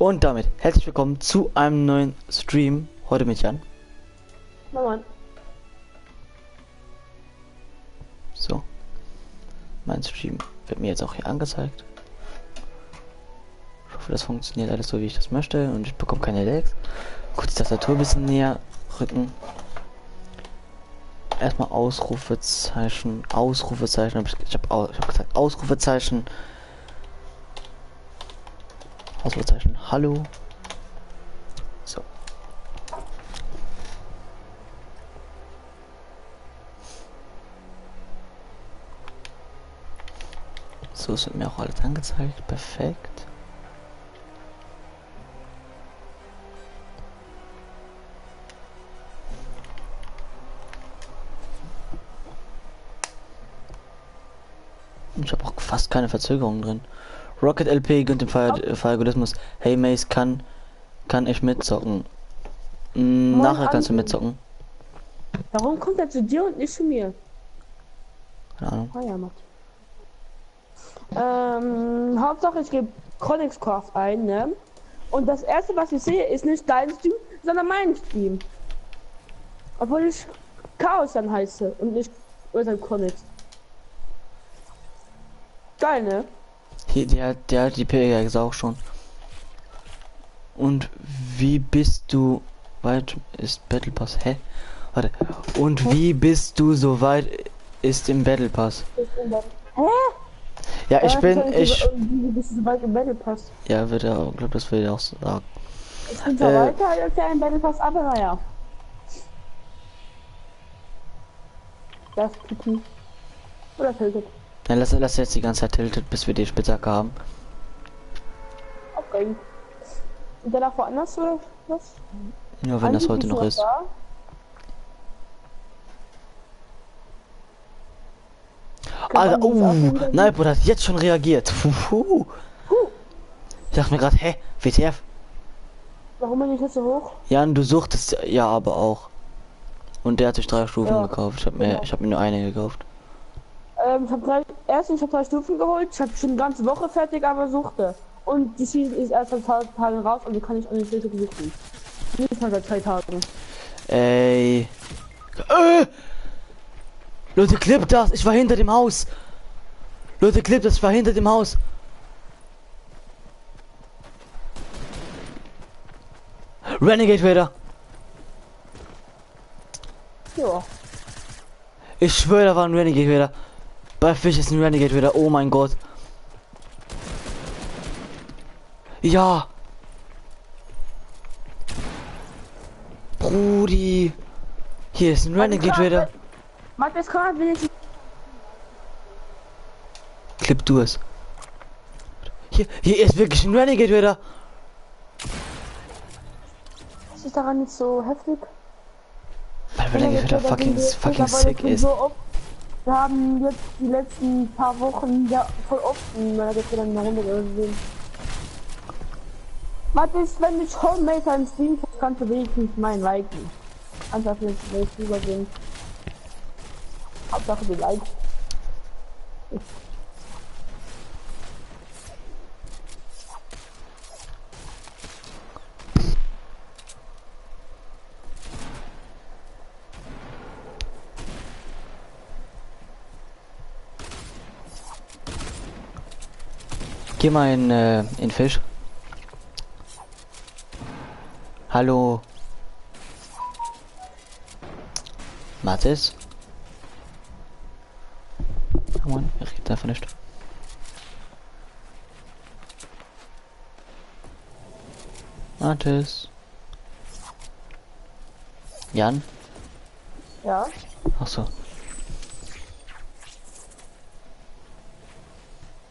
Und damit herzlich willkommen zu einem neuen Stream. Heute mit Jan. Moin. So. Mein Stream wird mir jetzt auch hier angezeigt. Ich hoffe, das funktioniert alles so, wie ich das möchte. Und ich bekomme keine Lags. Kurz die Tastatur ein bisschen näher rücken. Erstmal Ausrufezeichen. Ausrufezeichen. Ich hab gesagt Ausrufezeichen. Ausrufezeichen. Hallo. So. So, es wird mir auch alles angezeigt. Perfekt. Ich habe auch fast keine Verzögerung drin. Rocket LP gönnt dem Feiergolismus. Hey Mace, kann ich mitzocken? Nachher kannst du mitzocken. Warum kommt er zu dir und nicht zu mir? Keine Ahnung. Ah ja, macht. Hauptsache ich gebe Chronixcraft ein, ne? Und das erste, was ich sehe, ist nicht dein Stream, sondern mein Stream. Obwohl ich Chaos dann heiße und nicht oder Chronix. Geil, ne? Hier, der hat die PX auch schon. Und wie bist du weit ist Battle Pass? Hä? Warte. Und wie bist du so weit ist im Battle Pass? Hä? Ja, ich bin Wie bist du so weit im Battle Pass? Ja, wird er auch, glaube das will er auch sagen. Ich bin zwar weiter als der im Battle Pass, aber naja. Das Pipi. Oder tiltet. Dann lass jetzt die ganze Zeit tiltet, bis wir die Spitzhacke haben. Okay. Und danach woanders oder was? Nur wenn das heute noch ist. Da? Alter, nein, Bruder, hat jetzt schon reagiert. Ich dachte mir gerade, hä, WTF? Warum bin ich jetzt so hoch? Jan, du suchtest ja aber auch. Und der hat sich 3 Stufen gekauft. Ich hab mir nur eine gekauft. Ich habe 3 Stufen geholt. Ich habe schon eine ganze Woche fertig, aber suchte. Und die Season ist erst seit 2 Tagen raus und die kann ich an den Filter suchen. Nicht mal seit 2 Tagen. Ey. Leute, klippt das! Ich war hinter dem Haus! Leute, klippt das! Ich war hinter dem Haus! Renegade Raider! Ja. Ich schwöre, da war ein Renegade Raider. Bei Fisch ist ein Renegade Raider. Oh mein Gott. Ja. Brudi. Hier ist ein Renegade Raider. Matt, es kann wenigstens. Clip du es. Hier ist wirklich ein Renegade Raider. Was ist daran nicht so heftig? Weil Renegade Raider fucking sick ist. Wir haben jetzt die letzten paar Wochen ja voll oft Renegade Raider in der Runde gesehen. Warte, wenn ich Homemade einen Stream kannst du wenigstens meinen liken. Einfach jetzt will ich übergehen. Hauptsache die Likes. Geh mal in Fisch. Hallo. Mathis? Oh Mann, er redet einfach nicht. Mathis. Jan? Ja. Ach so.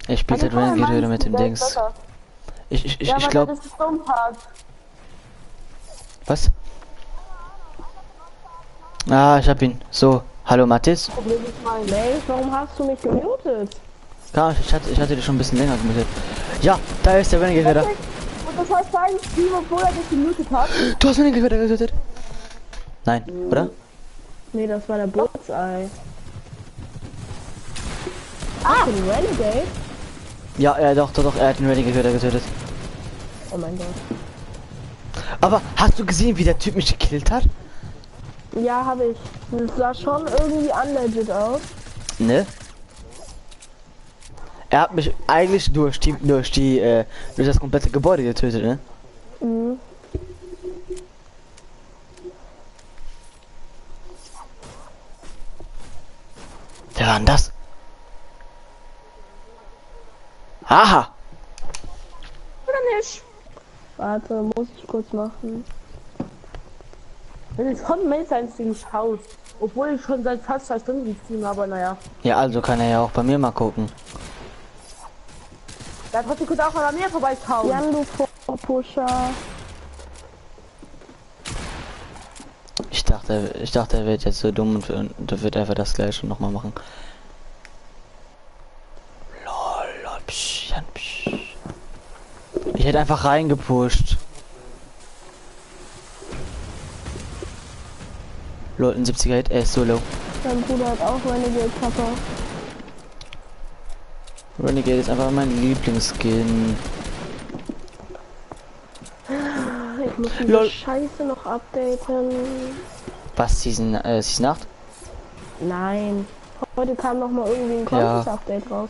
Er spielt halt Renegade wieder mit dem Dings. Ich glaube. Was? Ah, ich hab ihn. So, hallo Mathis. Warum hast du mich gemutet? Ja, ich hatte dich schon ein bisschen länger gemutet. Ja, da ist der Renegade wieder. Und das heißt, dein Stream, obwohl er dich gemutet hat? Du hast Renegade wieder getötet. Nein, oder? Nee, das war der Bullseye. Ah, den Renegade? Ja, doch, er hat den Renegade wieder getötet. Oh mein Gott. Aber hast du gesehen, wie der Typ mich gekillt hat? Ja, habe ich. Das sah schon irgendwie unlegit aus. Ne? Er hat mich eigentlich durch das komplette Gebäude getötet, ne? Mhm. Wer war denn das? Aha! Oder nicht? Warte, muss ich kurz machen. Wenn es von Mail sein Haus. Obwohl ich schon seit fast 2 Stunden streame, aber naja. Ja, also kann er ja auch bei mir mal gucken. Da trotzdem könnte auch an mir vorbeischauen. Jan, du Vorpusher. Ich dachte, er wird jetzt so dumm und wird einfach das gleiche noch mal machen. Lol, psch, Jan, psch. Ich hätte einfach reingepusht. Lol, ein 70er Hit, er ist so low. Mein Bruder hat auch Renegade Kappa. Renegade ist einfach mein Lieblingsskin. Ich muss diese Lol. Scheiße noch updaten. Was, Season 8? Nein. Heute kam noch mal irgendwie ein Ja. Content-Update raus.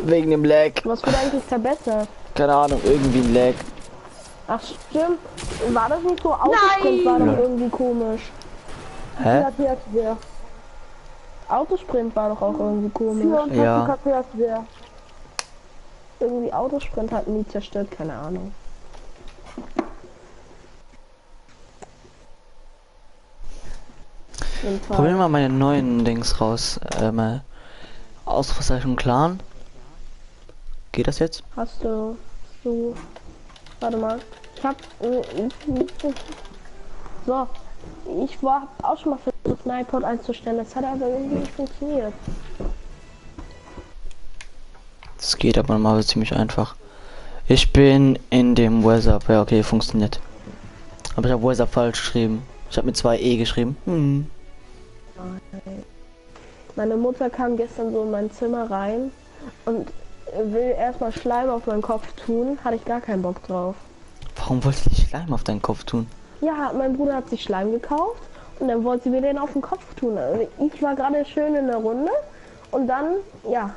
Wegen dem Lag. Was wurde eigentlich verbessert? Keine Ahnung, irgendwie ein Lag. Ach stimmt. War das nicht so? Autosprint war doch Nein! irgendwie komisch. Hä? KP Autosprint war doch auch irgendwie komisch. 44 Ja. KP hat wer. Irgendwie Autosprint hat nie zerstört, keine Ahnung. Probier mal meine neuen Dings raus. Mal Ausrufezeichen Clan. Geht das jetzt? Hast du warte mal. Ich hab so. Ich war auch schon mal versucht, einen iPod einzustellen. Das hat aber irgendwie nicht funktioniert. Das geht aber mal ziemlich einfach. Ich bin in dem WhatsApp. Ja, okay, funktioniert. Aber ich habe WhatsApp falsch geschrieben. Ich habe mit 2 E geschrieben. Hm. Meine Mutter kam gestern so in mein Zimmer rein und will erstmal Schleim auf meinen Kopf tun. Hatte ich gar keinen Bock drauf. Warum wollte ich Schleim auf deinen Kopf tun? Ja, mein Bruder hat sich Schleim gekauft und dann wollte sie mir den auf den Kopf tun. Also ich war gerade schön in der Runde und dann, ja,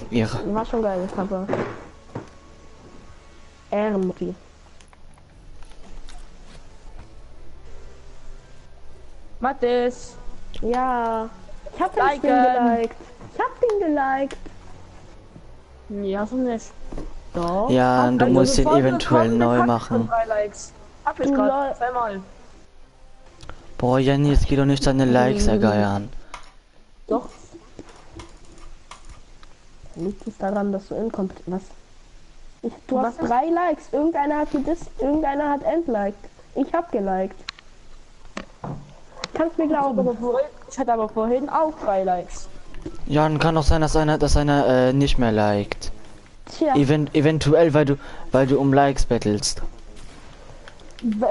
Ihre. war schon geil, Papa. Ehrenmutti. Mathis. Ja, ich hab den Liken. Stream geliked. Ich hab den geliked. Ja, so nicht. Doch. Ja, du Also musst den bevor du eventuell kommst, neu hab ich machen. schon 3 Likes. Hab ich Du gerade lol. zweimal. Boah, Janni, jetzt geht doch nicht deine Likes ergeiern. Doch. Liegt es daran, dass du inkompetent was? Du Was hast ist- 3 Likes. Irgendeiner hat irgendeiner hat entliked. Ich hab geliked. Kannst mir glauben. Ich hatte aber vorhin auch 3 Likes. Ja, dann kann auch sein, dass einer nicht mehr liked. Tja, Eventuell, weil du um Likes bettelst.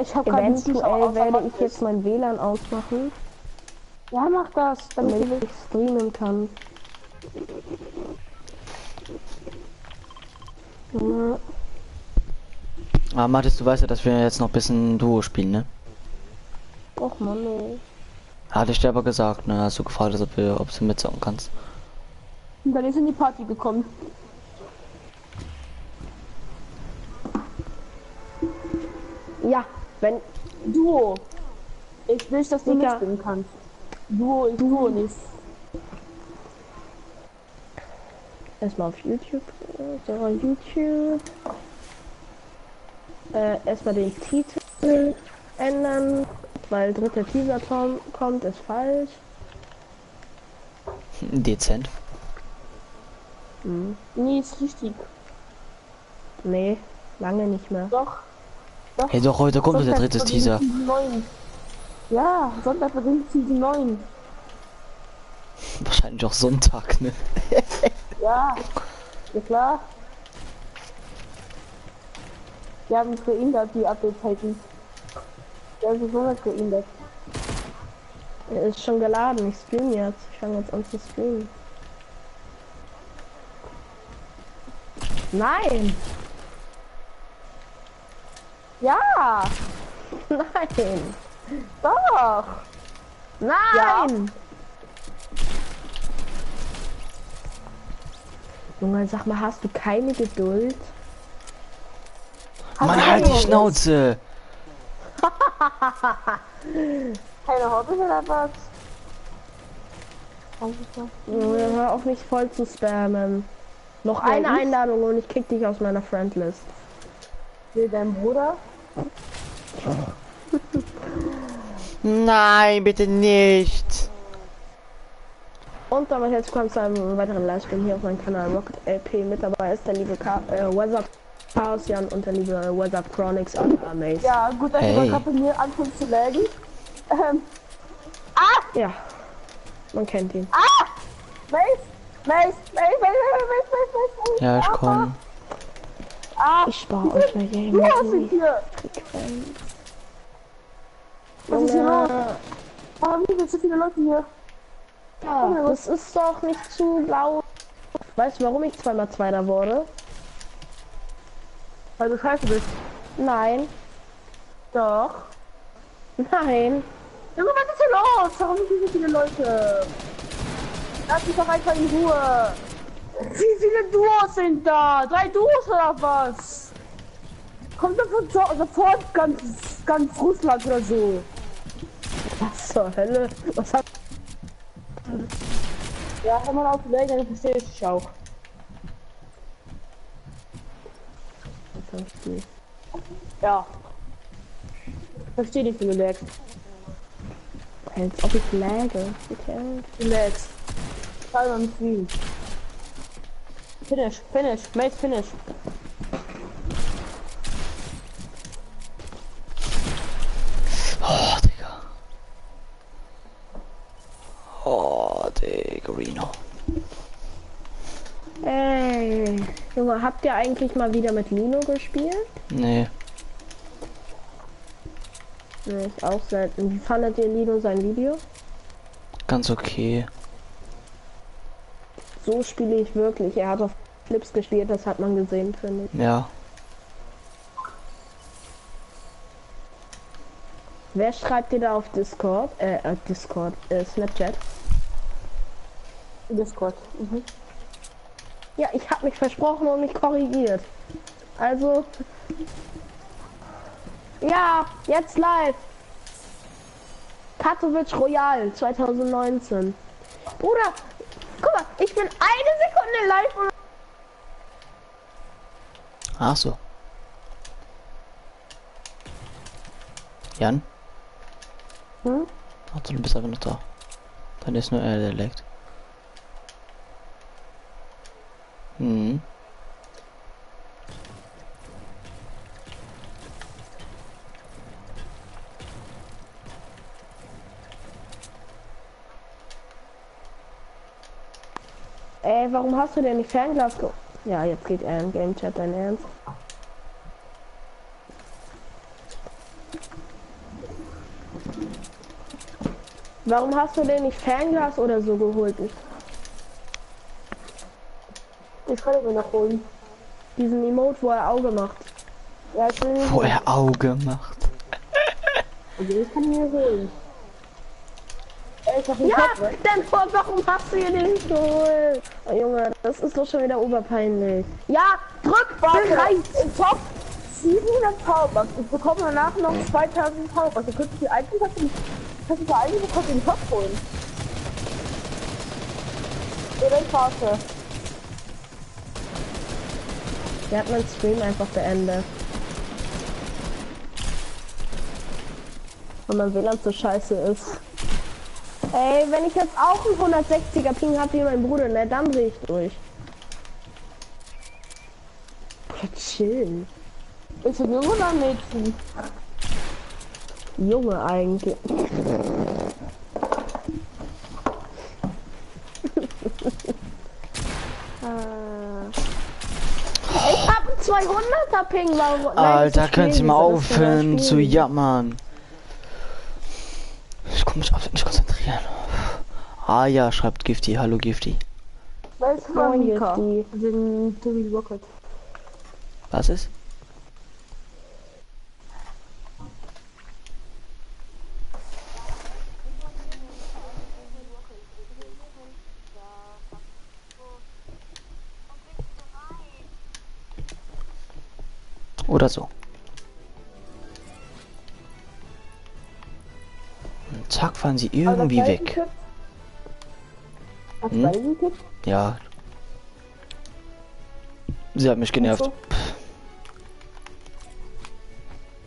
Ich habe gerade eventuell werde ich jetzt mein WLAN ausmachen, Ja, mach das. Damit damit ich streamen kann. Ja, Aber Mathis, du weißt ja, dass wir jetzt noch ein bisschen Duo spielen, ne? och Mann, ey. Hatte ich dir aber gesagt, ne? Hast du gefragt, ob du mitzocken kannst. Und dann ist in die Party gekommen. Ja, wenn Duo. Ich will, dass du Digga. mitspielen kannst. Duo ist Duo nicht. erstmal auf YouTube, so YouTube, erstmal den Titel ändern, weil dritter Teaser kommt, ist falsch. Dezent. Nee, ist richtig. Nee, lange nicht mehr. Doch. Hey, doch, heute kommt der dritte Teaser. Season 9. Ja, Sonntag beginnt Season 9. Wahrscheinlich auch Sonntag, ne? Ja, ja klar. Wir haben geändert die Update-Zeiten. Wir haben besonders geändert. Er ist schon geladen, ich stream jetzt. Ich fange jetzt an zu streamen. Nein! Ja, Nein. doch. Nein! Junge, sag mal, hast du keine Geduld? Mann, halt die Schnauze! Keine Hobbys oder was? Junge, hör auf mich voll zu spammen. Noch Ja, eine ich? Einladung und ich kick dich aus meiner Friendlist. Will dein Bruder? Nein, bitte nicht! Und damit herzlich willkommen zu einem weiteren Livestream hier auf meinem Kanal Rocket LP. Mit dabei ist der liebe WhatsApp Chaosian und der liebe WhatsApp Chronix und Amaze. Ja, gut, dass Hey. du gerade bei mir anfängst zu laggen. Ja, man kennt ihn. Mace. Ja, ich komm. Ich spare euch mal hier Du hast ihn hier. Was ist hier los? Warum sind jetzt so viele Leute hier? Ja, das ist doch nicht zu laut. Weißt du, warum ich 2x2 da wurde? Weil du scheiße bist. Nein, Doch. nein. Junge, was ist hier los? Warum sind hier so viele Leute? Lass mich doch einfach in Ruhe. Wie viele Duos sind da? 3 Duos oder was? Kommt sofort ganz Russland oder so. Was zur Hölle? Was hat... Ja, hör mal auf zu laggen, dann verstehe ich dich auch. Ja. Verstehe dich, wenn du lagst. Als ob ich läge. Okay. Du lagst. Schau mal nicht wie. Finish. Mace finish. Oh, Digga. Oh, Digga, Reno. Ey, Junge, habt ihr eigentlich mal wieder mit Lino gespielt? Nee, Nee, ich auch selten. Wie fandet ihr Lino sein Video? ganz okay. So spiele ich wirklich. Er hat auf Clips gespielt, das hat man gesehen, finde ich. Ja. Wer schreibt dir da auf Discord? Snapchat. Discord. Ja, ich habe mich versprochen und mich korrigiert. Also... Ja, jetzt live. Katowice Royal 2019. Bruder, guck mal, ich bin eine Sekunde live und... Ach so. Jan? Hm? Ach, du bist einfach noch da. Dann ist nur er, der laggt. Hm. Ey, warum hast du denn nicht Fernglas ge... Ja, jetzt geht er im Game Chat, dein Ernst. Warum hast du denn nicht Fernglas oder so geholt? Ich kann mir noch holen. Diesen Emote, wo er Auge macht. Ja, ich will ihn Wo er Auge macht. Also ich kann ihn mir holen. Ey, ich mach ihn Ja, Kopf weg. dann warum hast du ihn nicht geholt? Oh, Junge, das ist doch schon wieder oberpeinlich. Ja, drück, bereit! Im Top 700 Powerbucks. Ich bekomme danach noch 2000 Powerbucks. Dann könnte ich die eigentlich den Top holen. Oder ich warte. Der hat meinen Stream einfach beendet. Weil mein WLAN so scheiße ist. Ey, wenn ich jetzt auch einen 160er Ping habe wie mein Bruder, ne, dann dreh ich durch. Bruder, chill. Ist ein Junge oder ein Mädchen? Junge eigentlich. Ich hab einen 200er Ping, warum? Alter, könnt ihr mal aufhören zu jammern. Ich komme mich absolut nicht konzentrieren. Ah ja, schreibt Gifty. Hallo Gifty. Welches Moin, war Mika? Gifty. Den Tobi Rocket. Was ist? Oder so. Und zack, fahren sie irgendwie weg. Hast Hm? du diesen Tipp? Ja. Sie hat mich genervt. So.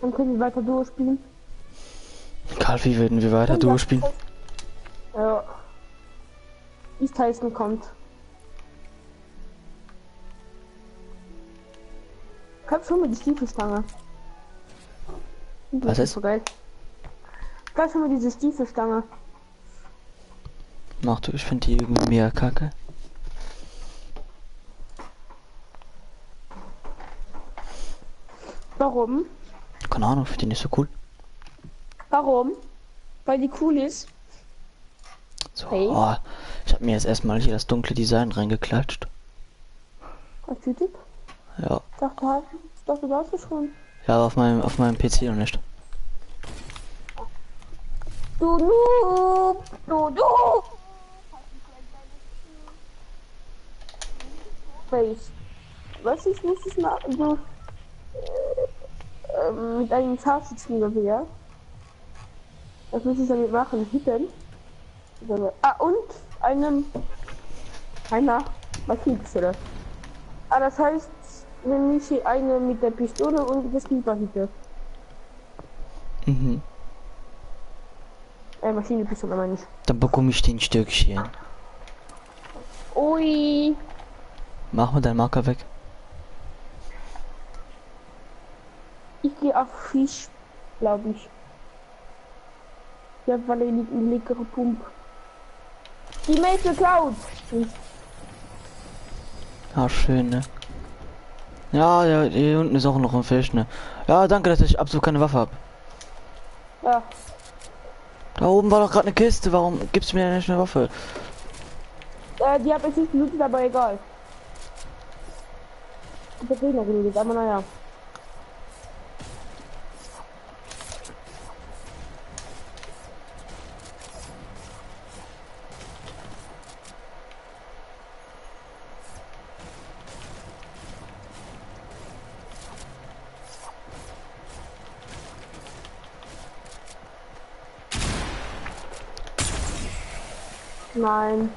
Dann können wir weiter durchspielen. Karl, wie würden wir weiter durchspielen? Ja. East Tyson kommt. Kannst schon mal die Stiefelstange. Was ist? So geil. Kannst schon mal diese Stiefelstange. Mach du, ich finde die irgendwie mega kacke. Warum? Keine Ahnung, finde die nicht so cool. Warum? Weil die cool ist. So, Hey. oh, ich habe mir jetzt erstmal hier das dunkle Design reingeklatscht. Was tütet? Ja. Ich dachte, du hast es schon. Ja, aber auf meinem PC noch nicht. Du Noob! Du Noob! Face. Was ich muss ich machen? Du, mit einem Scharfschützengewehr. Das muss ich damit machen. Hitten. Ah, und einer Maschinenpistole. Ah, das heißt, wenn ich hier eine mit der Pistole und das Sniper hitte. Mhm. Maschinenpistole meine ich. Dann bekomme ich den Stückchen. Ui. Mach mal deinen Marker weg. Ich gehe auf Fisch, glaube ich. Ja, weil er eine leckere Pumpe. Die Maple Cloud. Ah, schön, ne? Ja, ja, hier unten ist auch noch ein Fisch, ne? Ja, danke, dass ich absolut keine Waffe habe. Ja. Da oben war doch gerade eine Kiste, warum gibst du mir denn nicht eine Waffe? Die habe ich nicht benutzt, aber egal. Ich hab Gegner gelegt, aber naja. Nein.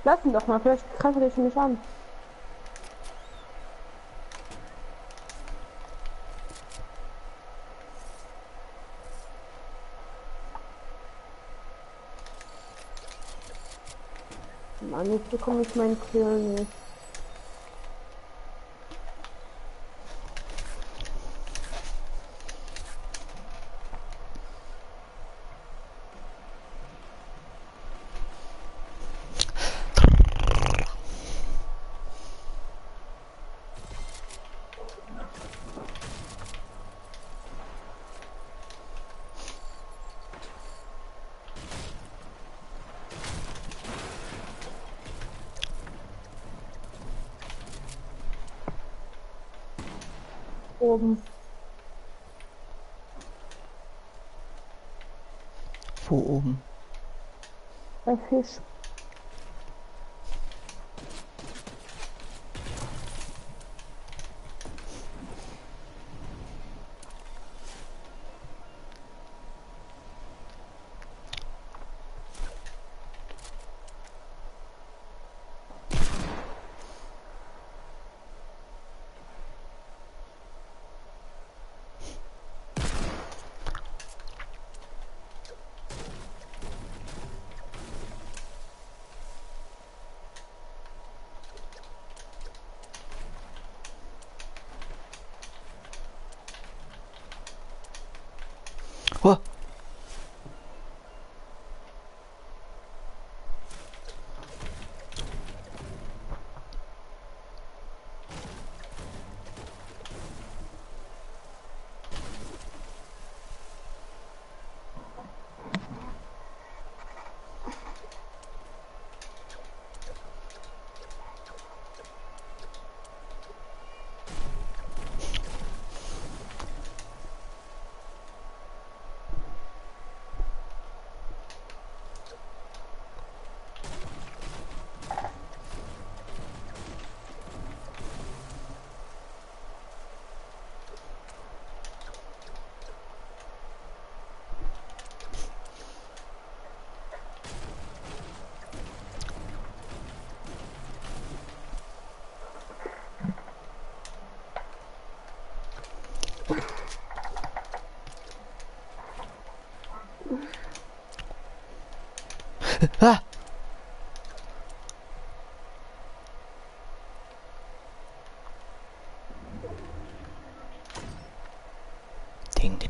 Lass ihn doch mal, vielleicht greift er dich nicht an. Mann, jetzt bekomme ich meinen Kill nicht. Oben. Wo oben? Bei Fisch.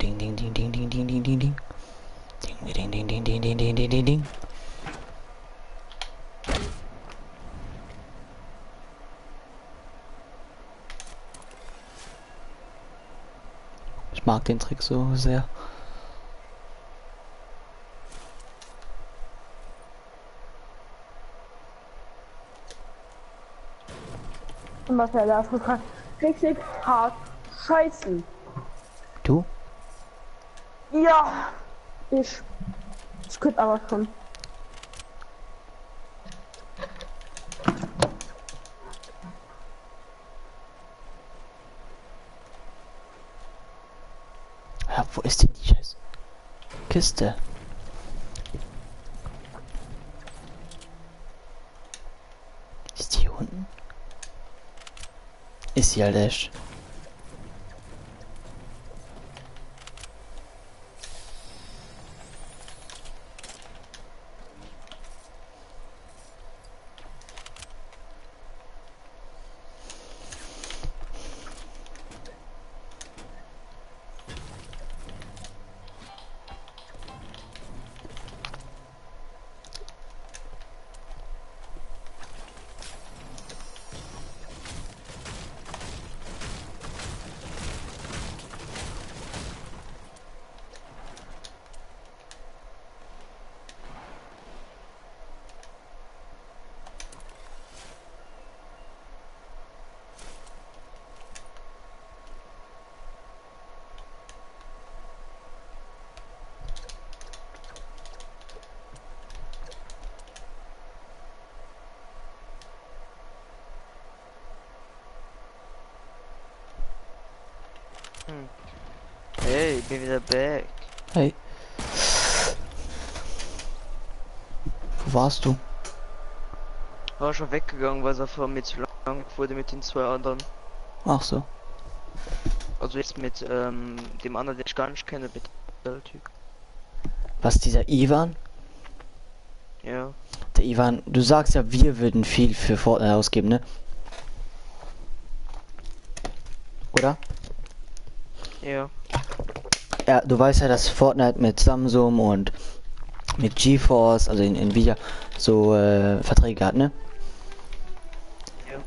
ding ding ding ding ding ding ding ding ding. Ding ding ding ding ding ding ding ding ding. Ich mag den Trick so sehr. Und was er da kann richtig hart scheißen. Du? Ja. Ich könnte aber schon. Ja, wo ist denn die scheiß Kiste? Ist die hier unten? Ist sie halt echt. Hey, ich bin wieder back. Hey. Wo warst du? War schon weggegangen, weil er von mir zu lang wurde mit den zwei anderen. Ach so. Also jetzt mit dem anderen, den ich gar nicht kenne, mit der Typ. Was, dieser Ivan? Ja. Der Ivan, du sagst ja, wir würden viel für Fortnite ausgeben, ne? Oder? Ja. Ja, du weißt ja, dass Fortnite mit Samsung und mit GeForce, also in Nvidia, so Verträge hat, ne? Ja.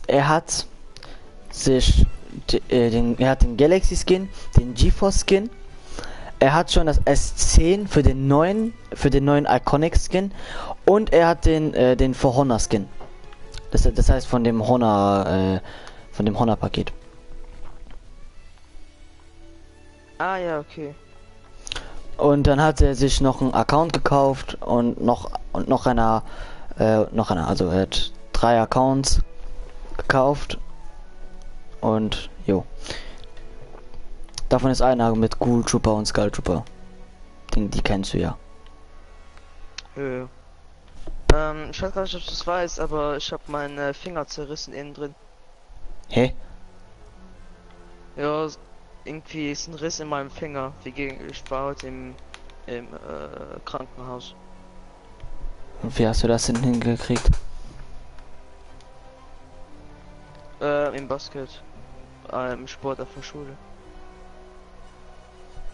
Er hat sich er hat den Galaxy Skin, den GeForce Skin, er hat schon das S10 für den neuen Iconic Skin und er hat den For Honor Skin. Das heißt von dem Honor Paket. Ah ja, okay. Und dann hat er sich noch einen Account gekauft und noch einer, also er hat 3 Accounts gekauft und jo. Davon ist einer mit Ghoul Trooper und Skull Trooper. Die kennst du ja. Ja. Ich weiß gar nicht, ob du das weißt, aber ich habe meinen Finger zerrissen innen drin. Hä? Ja, irgendwie ist ein Riss in meinem Finger. Ich war heute im Krankenhaus. Und wie hast du das denn hingekriegt? Im Basket. Im Sport auf der Schule.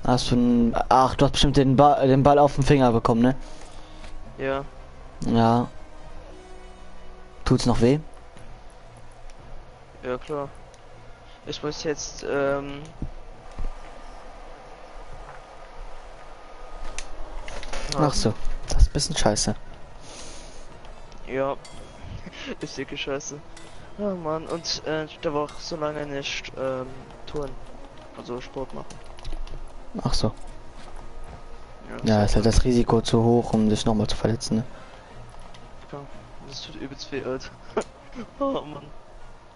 Hast du ach, du hast bestimmt den Ball auf den Finger bekommen, ne? Ja. Ja. Tut's noch weh? Ja, klar. Ich muss jetzt, Ach so, das ist ein bisschen scheiße. ja, ist wirklich scheiße. Oh Mann, und da war auch so lange nicht, Touren, also Sport machen. Ach so. Ja, Ja, ist halt das Risiko zu hoch, um dich nochmal zu verletzen, ne? klar. Das tut übelst weh, Alter. Oh Mann.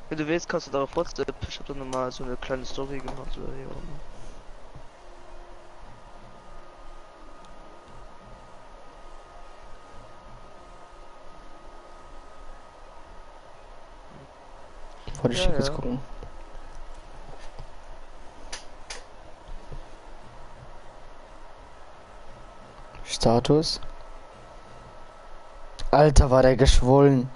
Wenn du willst, kannst du darauf WhatsApp. Ich hab da nochmal so eine kleine Story gemacht, oder ja. Wollte ich Ja, jetzt ja. gucken. Status. Alter, war der geschwollen.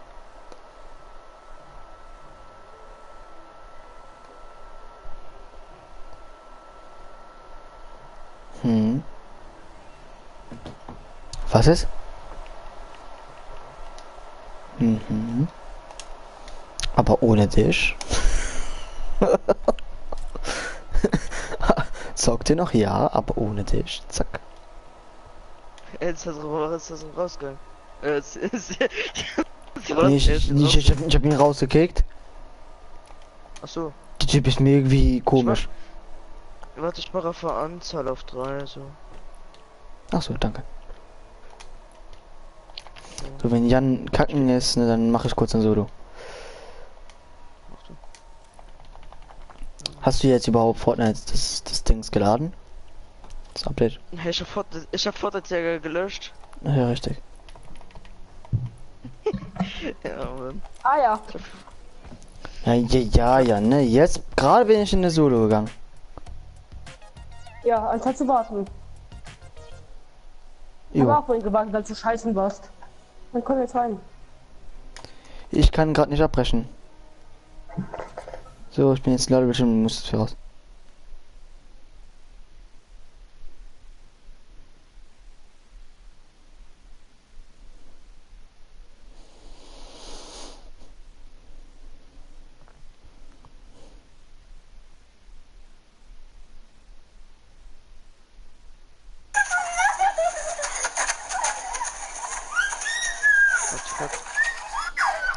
Was ist? Mhm. Aber ohne dich. Zockt ihr noch? Ja, aber ohne dich. Zack. Jetzt ist das rausgegangen. Nee, ich hab ihn rausgekickt. Achso. Der Typ ist mir irgendwie Ich komisch. Warte, ich mache für Anzahl auf 3, so. Ach so, danke. So, wenn Jan kacken ist, ne, dann mache ich kurz ein Solo. Mach du. Hast du jetzt überhaupt Fortnite das Dings geladen? Das Update? Hey, ich hab Fortnite ja gelöscht. Ja, richtig. Ja, Mann. Ah ja. Ja, ne, jetzt gerade bin ich in der Solo gegangen. Ja, anstatt zu warten. Ich Jo. habe auch vorhin gewartet, als du scheißen warst. Dann komm jetzt rein. Ich kann gerade nicht abbrechen. So, ich bin jetzt leider bestimmt, muss jetzt raus.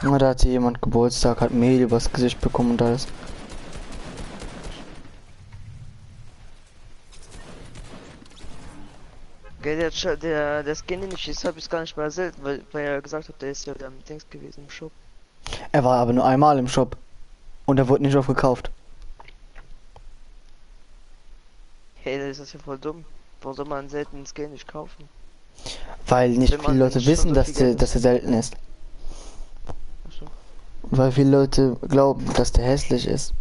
Ja, da hat hier jemand Geburtstag, hat Mehl übers Gesicht bekommen und alles. Okay, der Skin, den ich schießt, habe ich gar nicht mehr selten, weil er gesagt hat, der ist ja wieder am Dings gewesen im Shop. Er war aber nur einmal im Shop. Und er wurde nicht oft gekauft. Hey, das ist ja voll dumm. Warum soll man einen seltenen Skin nicht kaufen? Weil nicht Wenn viele man Leute schon wissen, so dass viel Geld der selten ist. Achso. Weil viele Leute glauben, dass der hässlich ist.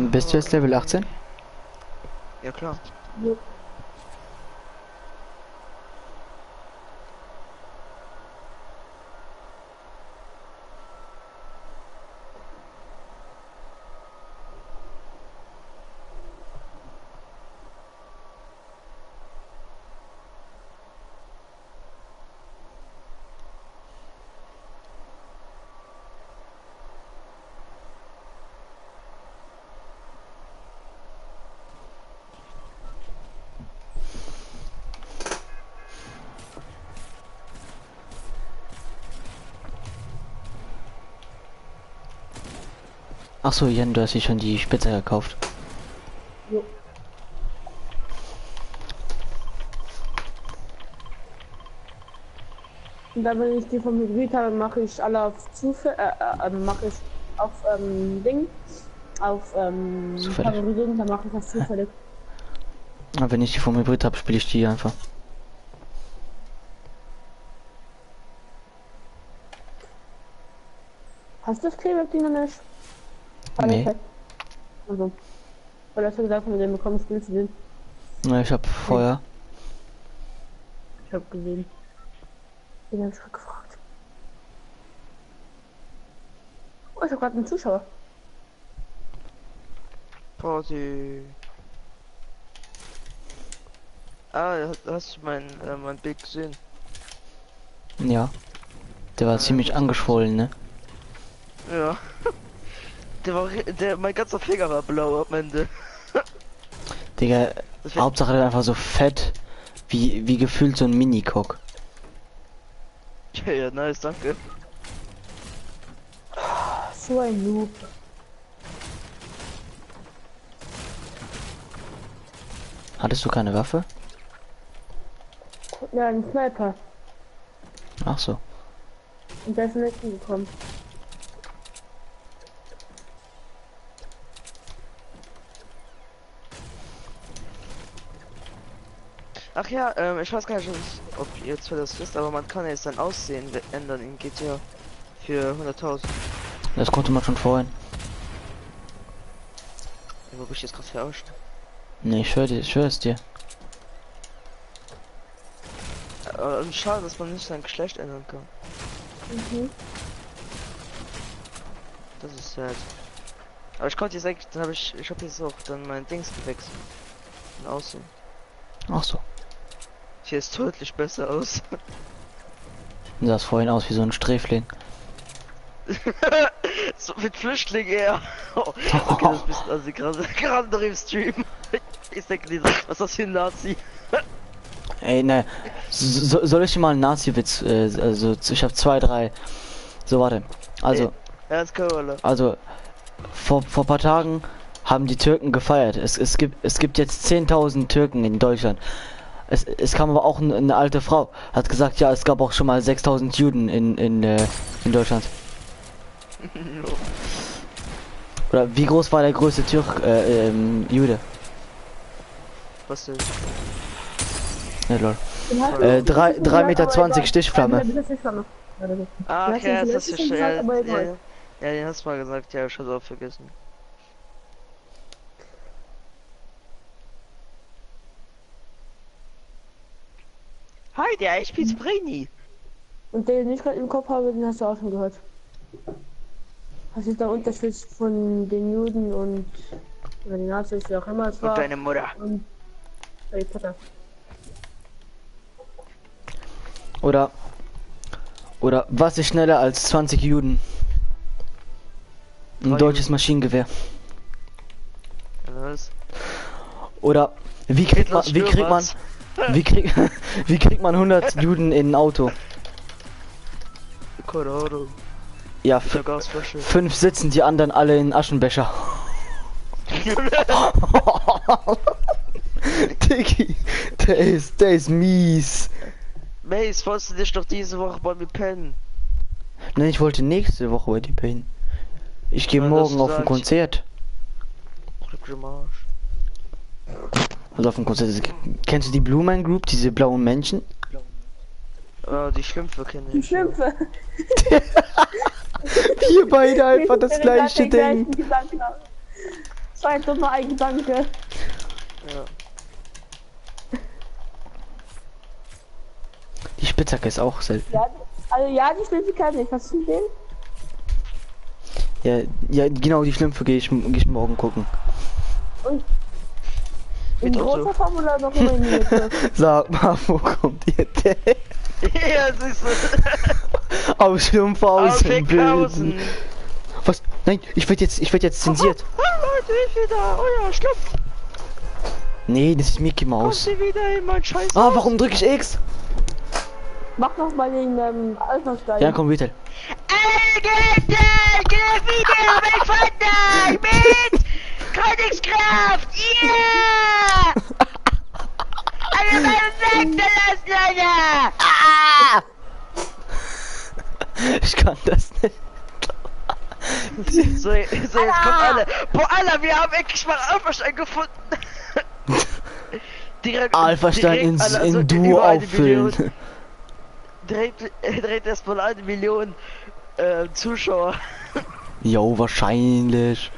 Bist du jetzt Level 18? Ja klar. Ach so, Jan, du hast dir schon die Spitze gekauft. Jo. Und dann, wenn ich die vom Hybrid habe, mache ich alle auf Zufall, mache ich auf Ding, auf Zufällig. Favoriten, dann mache ich das zufällig. Aber wenn ich die vom Hybrid habe, spiele ich die einfach. Hast du das Klebebding noch nicht? Nee. Okay. Also, weil du hast ja gesagt, wenn du den bekommst, spielst du den. Na, ich habe Feuer. Ich hab gesehen. Den hab ich gerade gefragt. Oh, ich hab gerade einen Zuschauer. Party. Ah, hast du mein Bild gesehen? Ja. Der war ziemlich angeschwollen, ne? Ja. Mein ganzer Finger war blau am Ende. Digga, Das wär- Hauptsache der einfach so fett, wie gefühlt so ein Mini-Cock. Ja, nice, danke. So ein Noob. Hattest du keine Waffe? Ja, ein Sniper. Ach so. Und der ist nicht hingekommen. Ach ja, ich weiß gar nicht, ob ihr zwar das wisst, aber man kann jetzt sein Aussehen ändern in GTA für 100.000. Das konnte man schon vorhin. Wo bin ich jetzt gerade verarscht? Nee, ich schwör es dir. Und schade, dass man nicht sein Geschlecht ändern kann. Mhm. Das ist sad. Aber ich konnte jetzt eigentlich, dann habe ich habe jetzt auch dann mein Dings gewechselt. Ein Aussehen. Ach so. Hier ist deutlich besser aus. Du sahst vorhin aus wie so ein Sträfling. So mit Flüchtling eher. Oh, okay, das bist also gerade noch im Stream. Ich denke, die sagt, was ist das für ein Nazi? Ey, ne. Soll ich dir mal einen Nazi-Witz, also ich habe 2, 3. So, warte. Also, Ja, ist cool. also, vor ein paar Tagen haben die Türken gefeiert. Es gibt jetzt 10.000 Türken in Deutschland. Es kam aber auch eine alte Frau, hat gesagt, ja, es gab auch schon mal 6.000 Juden in Deutschland. Oder wie groß war der größte Jude? Was denn? Ja, lol. Den hast du- 3,20 Meter aber egal. Stichflamme. Das ist Stichflamme. Warte, Ach hast ja, du das ist schon ja, gesagt, aber egal. ja, den hast du mal gesagt, ja, ich hab's auch vergessen. Hi, der ich bin's Brainy. Und den ich gerade im Kopf habe, den hast du auch schon gehört. Was ist der Unterschied von den Juden und oder den Nazis, wie auch immer es war, Und deine Mutter. und Harry Potter? Oder was ist schneller als 20 Juden? Ein Drei deutsches Maschinengewehr. Was? Oder wie kriegt man Hitlers wie kriegt man 100 Juden in ein Auto? Keine Ahnung. Ja, Mit der Gasflasche. 5 sitzen, die anderen alle in Aschenbecher. Diggi, der ist mies. Mace, wolltest du dich doch diese Woche bei mir pennen? Nein, ich wollte nächste Woche bei dir pennen. Ich gehe Nein, morgen das auf ein sag ich. Konzert. Grimmage. Also auf ein Konzert. Kennst du die Blue Man Group, diese blauen Männchen? Ah, die Schlümpfe kenne Die ich. Schlümpfe. Wir beide einfach das Den gleiche gleichen Ding. Gedanken haben. Zwei dumme ein Gedanke. Ja. Die Spitzhacke ist auch selten. Ja, also ja, die Schlümpfe kann ich. Was ist mit denen? Ja, genau, die Schlümpfe gehe ich morgen gucken. In Mit Otto. großer Form oder noch immer in die Mitte? Sag mal, wo kommt ihr denn? Ja, siehst du. Aus Schlumpfhausen bilden. Aufhausen. Was? Nein, ich werd jetzt zensiert. Oh, Leute, ich wieder. Oh ja, Schlumpf. Nee, das ist Mickey Kommt Mouse. sie wieder in mein Scheiß. Ah, warum drücke ich X? Mach noch mal den Alpha-Stein. Ja, komm bitte. Wieder mit Fortnite mit Königskraft. Yeah! Alle meine Sekte lassen, Leute. Ah! Ich kann das nicht. So, jetzt kommt alle. Boah, Alter, wir haben endlich mal Alpha-Stein gefunden. direkt, Alpha-Stein Alter, in also Duo über 1 auffüllen. Million. Direkt erstmal 1 Million Zuschauer. Jo, wahrscheinlich.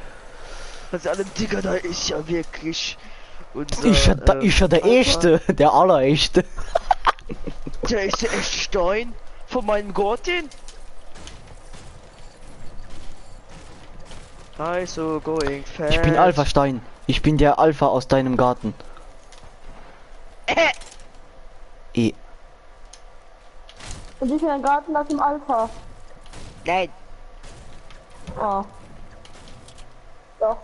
Also alle Digga, da ist ja wirklich unser, Ist ja der Alpha. Echte, der Allerechte. Der ist der echte Stein von meinem Gottin. Also going fast. Ich bin Alpha-Stein. Ich bin der Alpha aus deinem Garten. Eh. Und ich in den Garten nach dem Alpha. Nein, Ah. Doch,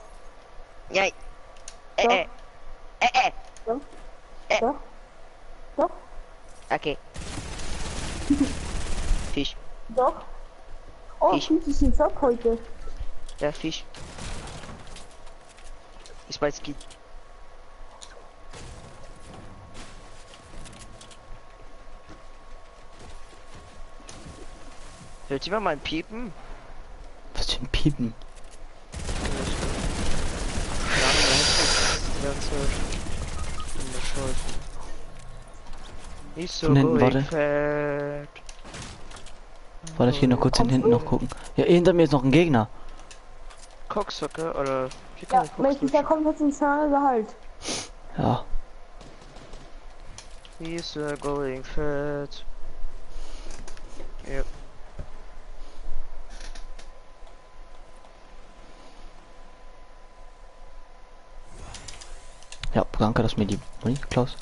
nein. Doch. Äh. doch. Doch, Okay. Fisch. doch. Oh, Ich- Fisch ist ein Job heute. Ja, Fisch. Ist mein Skin. Hört jemand mein Piepen? Was für ein Piepen? Keine Ahnung, mein Headset ist die ganze Zeit. Nicht so Von hinten, ruhig, warte. fett. Warte, ich gehe noch kurz Kommst hinten du? noch gucken. Ja, hinter mir ist noch ein Gegner. Cocksucker oder wie Ja, kann ich wenn ich da kommt, jetzt ins Zahl halt. Ja. He's going fat. Ja. Ja, danke, dass mir die Muni Klaus.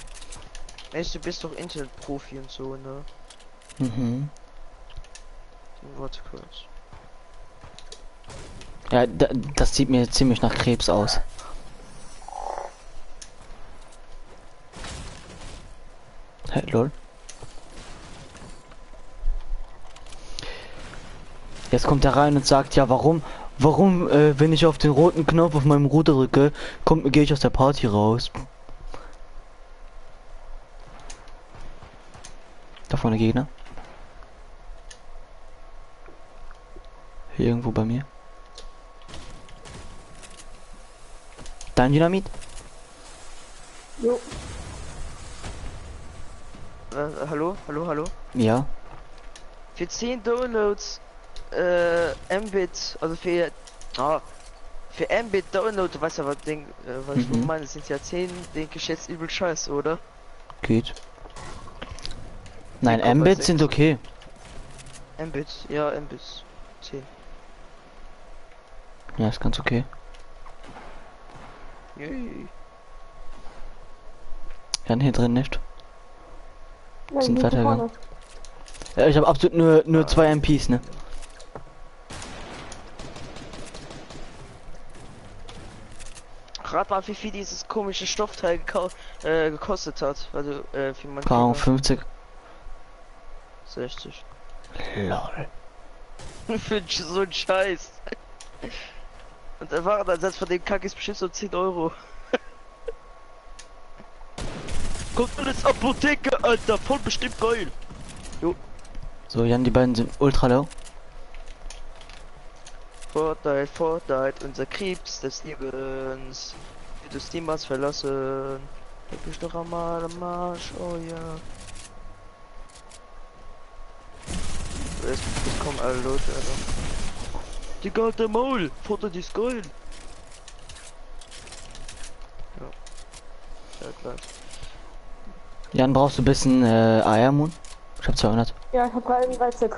Weißt du, bist doch Internet-Profi und so, ne? Mhm. Warte kurz. Ja, das sieht mir ziemlich nach Krebs aus. Hey, lol. Jetzt kommt er rein und sagt, ja, warum, wenn ich auf den roten Knopf auf meinem Router drücke, gehe ich aus der Party raus. Da vorne Gegner. Hier irgendwo bei mir. Dein Dynamit? Jo. Hallo? Hallo, hallo? Ja. Für 10 Downloads, Mbit, also für Mbit Download, weißt du was, was ich Mhm. meine, sind ja 10, denke ich jetzt übel scheiße, oder? Geht. Nein, 10,6. Mbits sind okay. Mbit, ja, Mbit 10. Ja, ist ganz okay. Yay. Ja, hier drin nicht. Ja, Sind hier weitergegangen. vorne. Ja, ich habe absolut nur 2 MPs, ne? Rat mal, wie viel dieses komische Stoffteil gekostet hat. Also, für mein Keine Ahnung, Finger. 50. 60. Lol. Für so einen Scheiß. Und der Warenersatz von dem Kack ist bestimmt so 10 Euro. Kommt alles Apotheke, Alter, voll bestimmt geil. So, Jan, die beiden sind ultra low. Fortnite, unser Krebs des Lebens. Wird uns niemals verlassen. Ich bin doch einmal am Arsch, oh ja. Jetzt kommen alle Leute, Alter. Die galte Maul, Fortnite ist geil. Ja. Ja, klar. Jan, brauchst du ein bisschen Eiermoon? Ich hab 200. Ja, ich hab 33.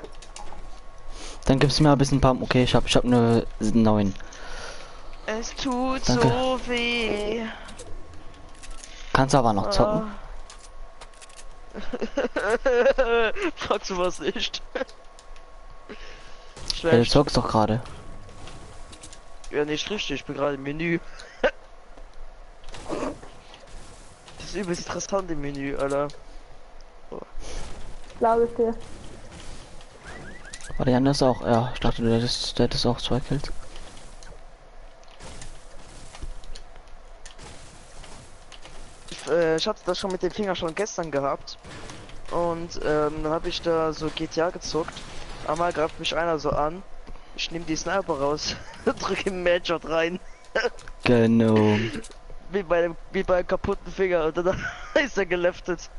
Dann gibst du mir ein bisschen Pump. Okay, ich hab nur 9. Es tut Danke. so weh. Kannst aber noch zocken. Fragst du was nicht? Ja, du Schlecht. zockst doch gerade. Ja, nicht richtig, ich bin gerade im Menü. Das ist übelst interessant im Menü, Alter. Glaube ich dir. Warte, Jan, das auch. Ja, ich dachte, du hättest auch 2 Kills. Ich hatte das schon mit dem Finger schon gestern gehabt. Und dann habe ich da so GTA gezockt. Einmal greift mich einer so an. Ich nehme die Sniper raus, drücke im Headshot rein. Genau. Wie bei einem kaputten Finger und dann ist er geleftet.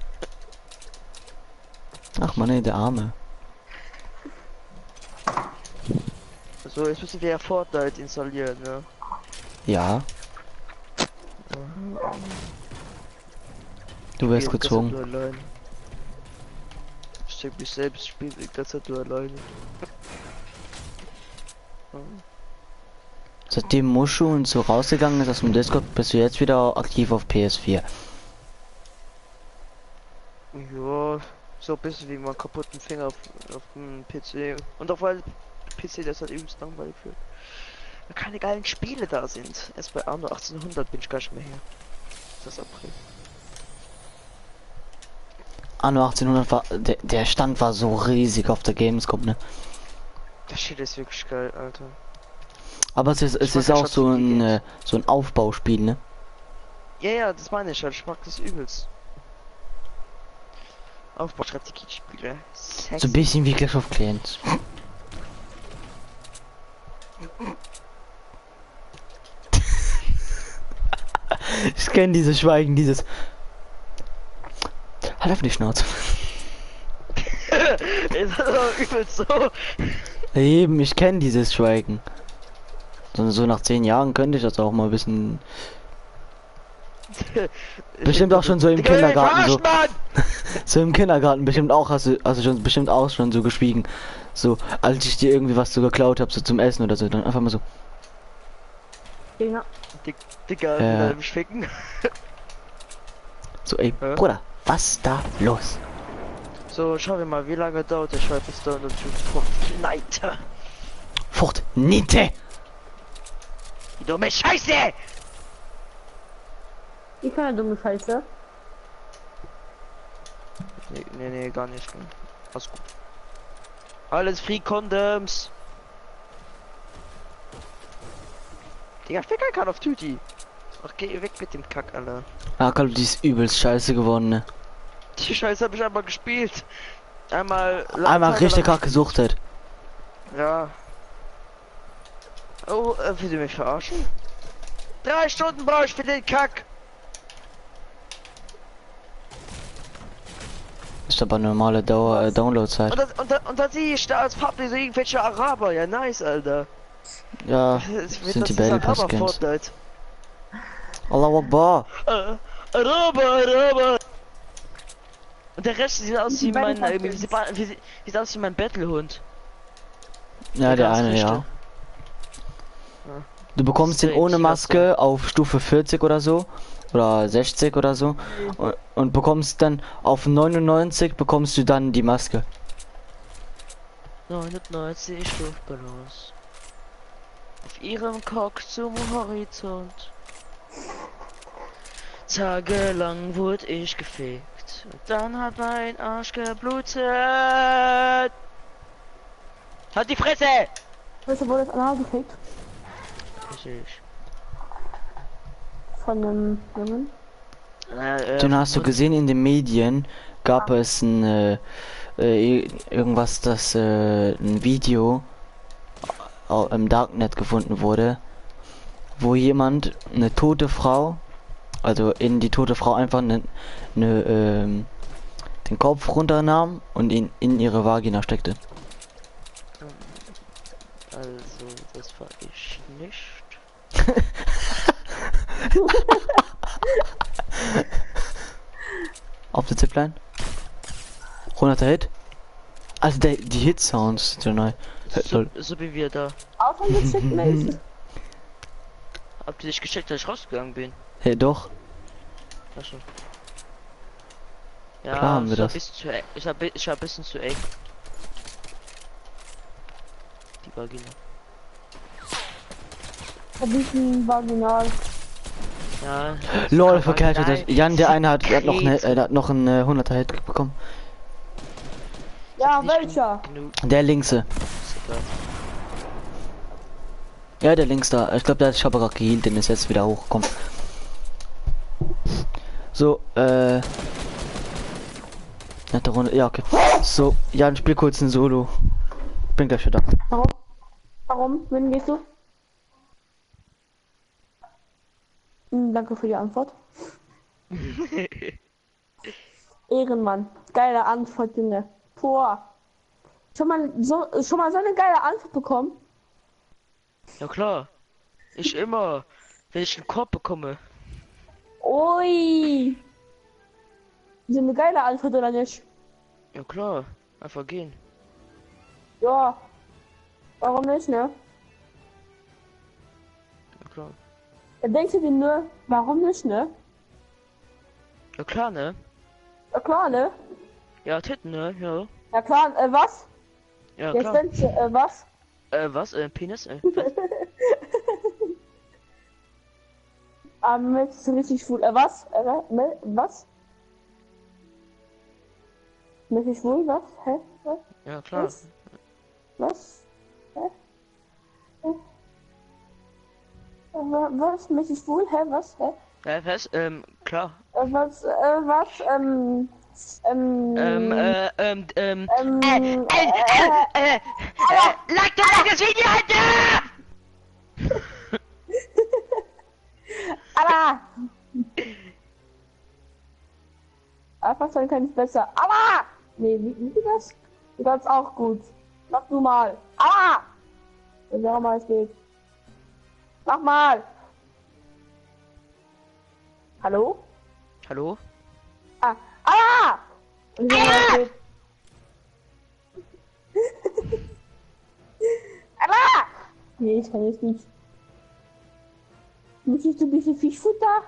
Ach man, ey, der Arme. So, jetzt müssen wir ja Fortnite installieren, ne? Ja. Du wärst Okay, gezwungen. das du allein. Ich zeig mich selbst, spiel die ganze Zeit nur alleine. Seitdem Mushu und so rausgegangen ist aus dem Discord, bist du jetzt wieder aktiv auf PS4. Ja, so ein bisschen wie mein kaputten Finger auf dem PC. Und auf weil PC das halt übelst langweilig für. Weil keine geilen Spiele da sind. Erst bei Anno 1800 bin ich gar nicht mehr hier. Das ist April. Anno 1800 war, der Stand war so riesig auf der Gamescom, ne? Das Shit ist wirklich geil, Alter. Aber es Ich mag ist ja auch so Strategie so ein Aufbauspiel, ne? Ja, ja, das meine ich halt. Ich mag das übelst. Aufbaustrategiespiele. So ein bisschen wie Clash of Clans. Ich kenne dieses Schweigen, dieses. Halt einfach die Schnauze. Ist das aber übelst so. Eben, ich kenne dieses Schweigen. So nach 10 Jahren könnte ich das auch mal wissen. Bestimmt auch schon so im Digga, ey, Kindergarten so. verarsch, Mann! So im Kindergarten bestimmt auch hast du schon bestimmt auch schon so geschwiegen. So, als ich dir irgendwie was so geklaut habe, so zum Essen oder so, dann einfach mal so. Ja. Digga, Ja. mit einem Schwicken. So, ey, Hä? Bruder, was ist da los? So, schauen wir mal, wie lange dauert der Schweißpistole und Fortnite. Fortnite! Die dumme Scheiße! Ich kann eine dumme Scheiße. Nee, gar nicht. Alles gut. Alles Free Condoms. Digga, Ficker Call of Duty. Ach, geh weg mit dem Kack, Alter. Ah, Call of Duty ist übelst scheiße geworden, ne? Die Scheiße habe ich einmal gespielt. Einmal Richtig kacke gesuchtet. Ja. Oh, will du mich verarschen? 3 Stunden brauche ich für den Kack. Ist aber normale Downloadzeit. Und dann sehe ich da als Publi so irgendwelche Araber. Ja, nice, Alter. Ja, Das sind die ist Battle Pass Araber Skins. Fortnite. Allahu Akbar. Araber. Und der Rest sieht aus wie mein, Battle Pass sieht aus wie mein Battlehund. Ja, der eine, Gasrichter. ja. Du bekommst den Deswegen ohne sieht das Maske auf Stufe 40 oder so. Oder 60 oder so. Und bekommst dann auf 99 bekommst du dann die Maske. 99 Luftballons. Auf ihrem Cock zum Horizont. Tagelang wurde ich gefickt. Und dann hat mein Arsch geblutet. Halt die Fresse! Weißt du, wo das Anal gekriegt? Richtig. Von einem Jungen. Dann hast du gesehen, in den Medien gab es ein irgendwas, das ein Video im Darknet gefunden wurde, wo jemand eine tote Frau, also in die tote Frau einfach den Kopf runternahm und ihn in ihre Vagina steckte. Also, das war ich nicht. Auf der Zipline. 100er Hit. Also die Hit-Sounds sind ja neu. So wie wir da. Ausgezickt mäßig. Habt ihr nicht gecheckt, dass ich rausgegangen bin? Hey, doch. Achso. Ja, Klar haben wir so ein das. bisschen zu ich hab ein bisschen zu eng. Die Vagina. Ein bisschen vaginal. Ja. LOL, verkehrt das. Nein, Jan, der eine hat Sekret. noch einen 100er Hit bekommen. Ja, Nicht welcher? Genug. Der linkse. Ist egal. Ja, der links da. Ich glaube, der hat Schaberach geheilt, den ist jetzt wieder hochgekommen. So, nette Runde. Ja, okay. So, Jan, spiel kurz ein Solo. Bin gleich wieder. Warum? Warum? Wen gehst du? Danke für die Antwort. Ehrenmann. Geile Antwort, Junge. Boah. Schon mal so eine geile Antwort bekommen. Ja klar. Ich immer. Wenn ich einen Korb bekomme. Ui. So eine geile Antwort oder nicht? Ja klar. Einfach gehen. Ja. Warum nicht, ne? Ja klar. Da denkst du dir nur, warum nicht, ne? Ja klar, ne? Ja klar, ne? Ja, Titten, ne? Ja. Ja klar, was? Ja Jetzt klar. denkst du, was? Was? Penis? Möchtest du richtig schwul? Was? Was? Möchtest du schwul? Was? Hä? Was? Ja klar. Was? Hä? Hä? Was? Möchtest du schwul? Hä? Was? Hä? Was? Klar. Was? Like das Video, Alter! Allah! Einfach sein kann ich besser. Allah! Nee, wie geht das? Du kannst auch gut. Mach du mal. Allah! Und sag mal, es geht. Mach mal! Hallo? Hallo? Ah! Allah! Und sag mal, es geht. Allah! Nee, ich kann jetzt nicht. Möchtest du ein bisschen Fischfutter?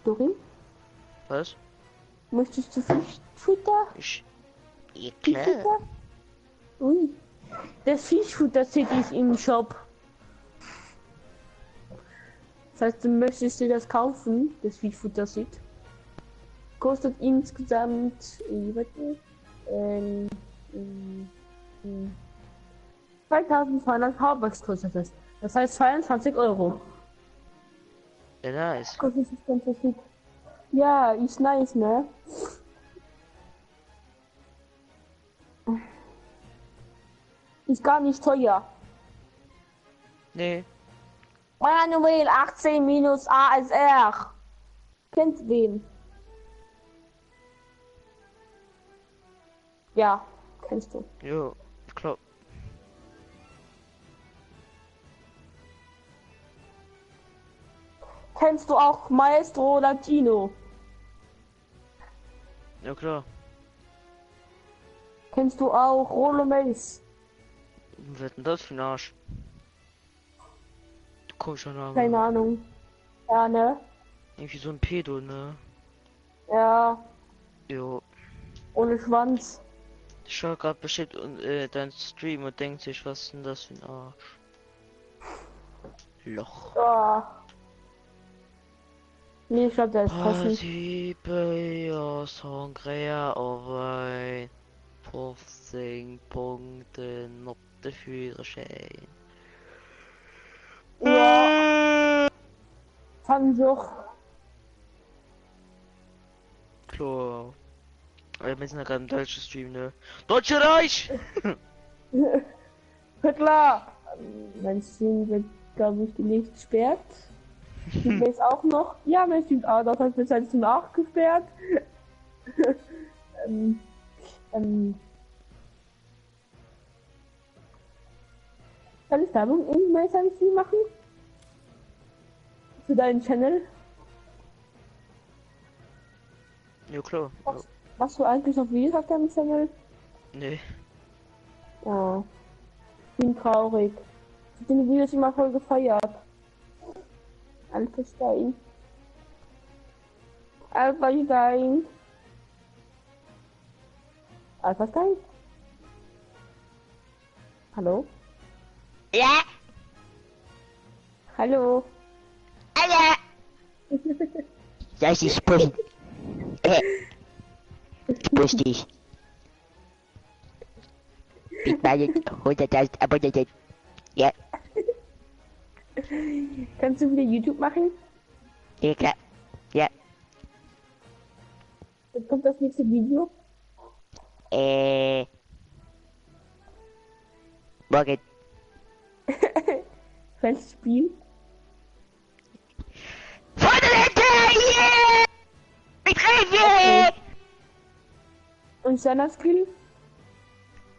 Dorin? Was? Möchtest du Fischfutter? Ja, klar. Fischfutter? Ui. Das Fischfutter-Set ist im Shop. Das heißt, du möchtest dir das kaufen, das Fischfutter-Set. Kostet insgesamt, warte, 2200 Haarbucks kostet es. Das heißt 22 Euro. Ja, nice. Kostet das ganze Set. Ja, ist nice, ne? Ist gar nicht teuer. Nee. Manuel 18 minus ASR. Kennt wen? Ja, kennst du. Jo, klar. Kennst du auch Maestro Latino? Ja, klar. Kennst du auch Rolo Mace? Was wird denn das für ein Arsch? Du kommst schon an. Keine Ahnung. Ja, ne? Irgendwie so ein Pedo, ne? Ja, Jo. ohne Schwanz. Ich schau grad bestimmt dein Stream und denkt sich, was ist denn das für ein Arsch? Loch. Ja. Nee, ich glaube, der ist passend. Partibia Sangria auf 15 Punkte noch der Führerschein. Ja, fand ich auch. Klar. Wir sind ja gerade im deutschen Stream, ne? Deutsche Reich! Klar. Mein Stream wird, glaube ich, demnächst gesperrt. Du bist auch noch. Ja, mein Stream auch. Das hat bis jetzt auch gesperrt. ähm, Kann ich Werbung in meinem Stream machen? Für deinen Channel? Ja, klar. Ja. Machst du eigentlich noch Videos auf deinem Channel? Nee. Oh, bin traurig. Ich hab den Videos immer voll gefeiert. Alpha Stein. Alpha Stein. Alpha Stein? Hallo? Ja, Hallo? Alter, das ist Puffy. Grüß dich. Mit meinen 100.000 Abonnenten. Ja, Kannst du wieder YouTube machen? ja klar. Ja, Dann kommt das nächste Video. morgen. Welches Spiel? Vorderlente, yeah! Mit Rewe! Und seiner Skill?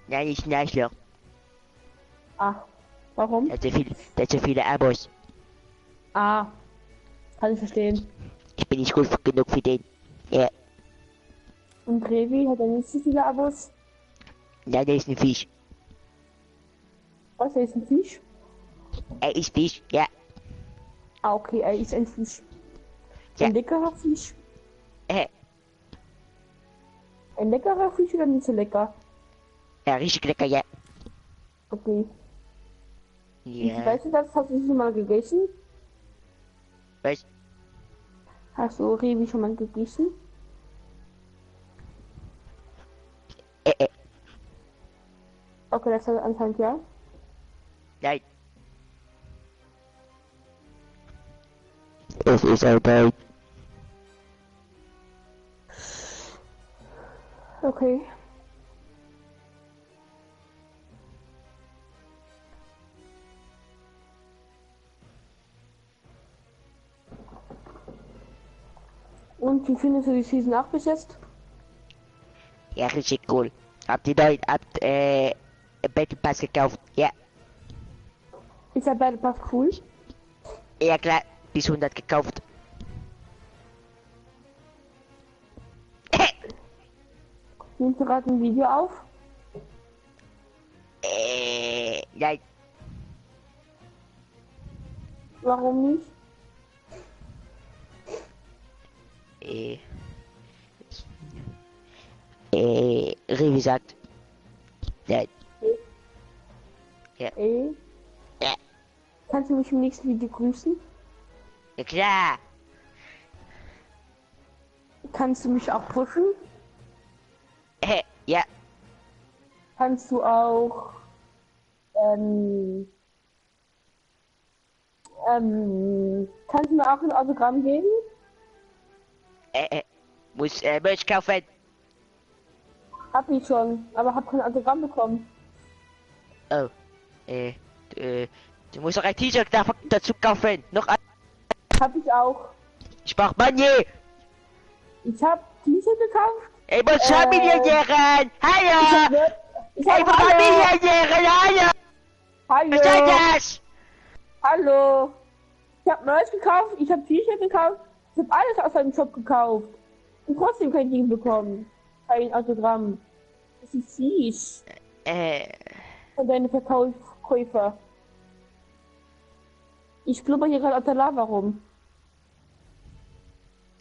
Nein, ich bin Arschloch. Ah, warum? Der hat so viele Abos. Ah, kann ich verstehen. Ich bin nicht gut genug für den. Ja, Und Revi hat er nicht so viele Abos. nein, der ist ein Fisch. Was, er ist ein Fisch? Er ist Fisch, ja. Ah, okay, er ist ein Fisch. Ja. Ein leckerer Fisch. Äh, Ein leckerer Fisch oder nicht so lecker? ja, richtig lecker, ja. Okay. Ja, Weißt du das? Hast du schon mal gegessen? was? Hast du Revi schon mal gegessen? Äh, Okay, das hat anscheinend ja. nein. Es ist vorbei. Okay. wie findest du die Season 8 bis jetzt? Ja, richtig cool. Hab die neuen Battle Pass gekauft. Ja, Ist der Battle Pass cool? ja klar. Bis 100 gekauft. Nimmst du gerade ein Video auf? Nein. Warum nicht? Revi sagt. Nein. Ey? Ja. Kannst du mich im nächsten Video grüßen? Ja klar. Kannst du mich auch pushen? Ja. Kannst du auch kannst du mir auch ein Autogramm geben? Muss Merch kaufen. Hab ich schon, aber hab kein Autogramm bekommen. Oh. Du musst doch ein T-Shirt dazu kaufen. Noch ein. Hab ich auch. Ich brauch Money. Ich hab T-Shirt gekauft. Ich muss Familienjähren. Hallo. Ich Ich hab muss Hallo. Familienjähren. Hallo. Was soll Hallo. das? Hallo. Ich hab Merch gekauft, ich hab T-Shirt gekauft, ich hab alles aus einem Shop gekauft. Und trotzdem kein Ding bekommen. Kein Autogramm. Das ist fies. Von deinen Verkäufer. Ich blubber hier gerade auf der Lava rum.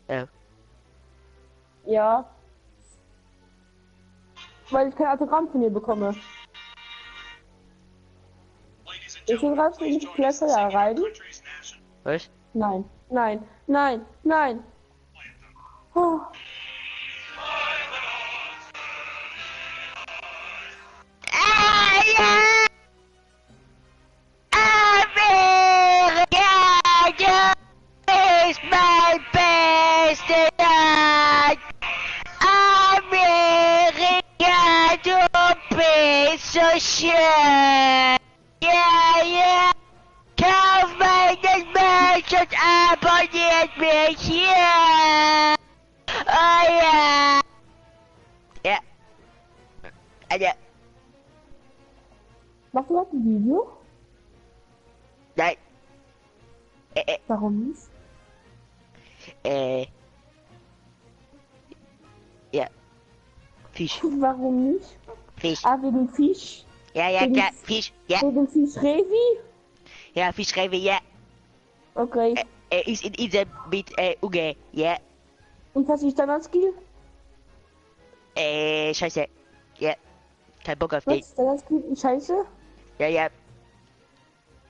Oh. Ja. Weil ich kein Autogramm von dir bekomme. Ich will gerade in die Plätze da rein. Was? Nein, nein, nein, nein. Oh. America is my best land. America, du bist so schön. Ja, ja. Kauf meinen Merch und abonniert mich hier. Oh ja. Ja. Also, Machst du gerade ein Video? nein. Warum nicht? Ja. Fisch. Warum nicht? Fisch. Ah, wegen Fisch. Ja, ja, klar. Fisch. Ja. Wegen Fisch Revi? Ja, Fischreibe, ja. Okay. Ist in Insel mit Uge. Ja. Und was ist dein Skill? Scheiße. Ja. Kein Bock auf Was den. ist dein Skill? Scheiße? Ja, ja.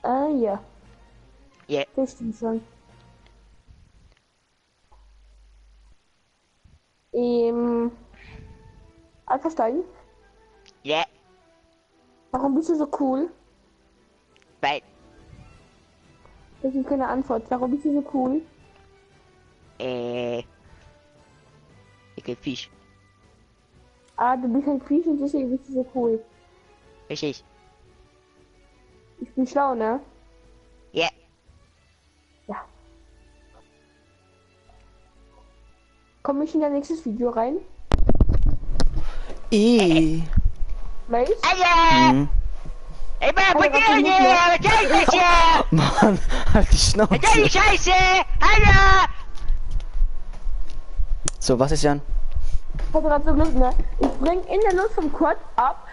Ah, ja. Ja. Verstehe schon. Alpha-Stein, Ja. warum bist du so cool? Weil. Das ist keine Antwort. Warum bist du so cool? Ich bin Fisch. Ah, du bist ein Fisch und deswegen bist du so cool. Richtig. Ich bin schlau, ne? Ja. Ja. Komm ich in dein nächstes Video rein? Mace? Hallo! Mhm. Ey, Mann, Hallo, von was dir denn hier! mit Was soll das hier? Mann, halt die Was soll die Schnauze. Scheiße? Hallo! So, was ist Jan? Ich hatte gerade so Glück, ne? Ich spring in der Luft vom Quad ab,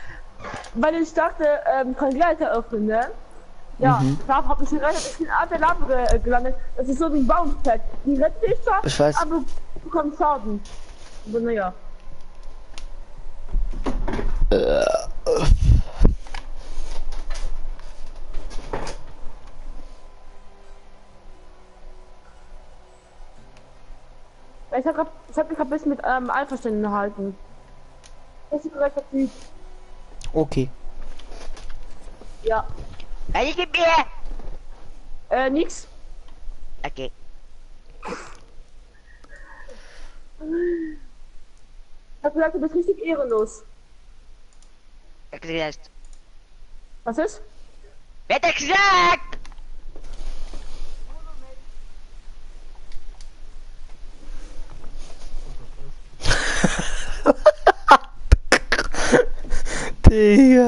weil ich dachte, kann Gleiter öffnen, ne? Ja, da hab ich schon gerettet, ich bin auf der Lava gelandet. Das ist so wie ein Bounce-Pad. Die rettet dich zwar, Ich weiß. aber du bekommst Schaden. Aber naja. Ich hab mich ein bisschen mit Einverständnis gehalten. Das ist ein korrekter Typ. Okay. Ja. Was ist mit mir? Nix. Okay. Ich hab gesagt, du bist richtig ehrenlos. Was hast du gesagt? Was ist? Wer hat das gesagt? Digga.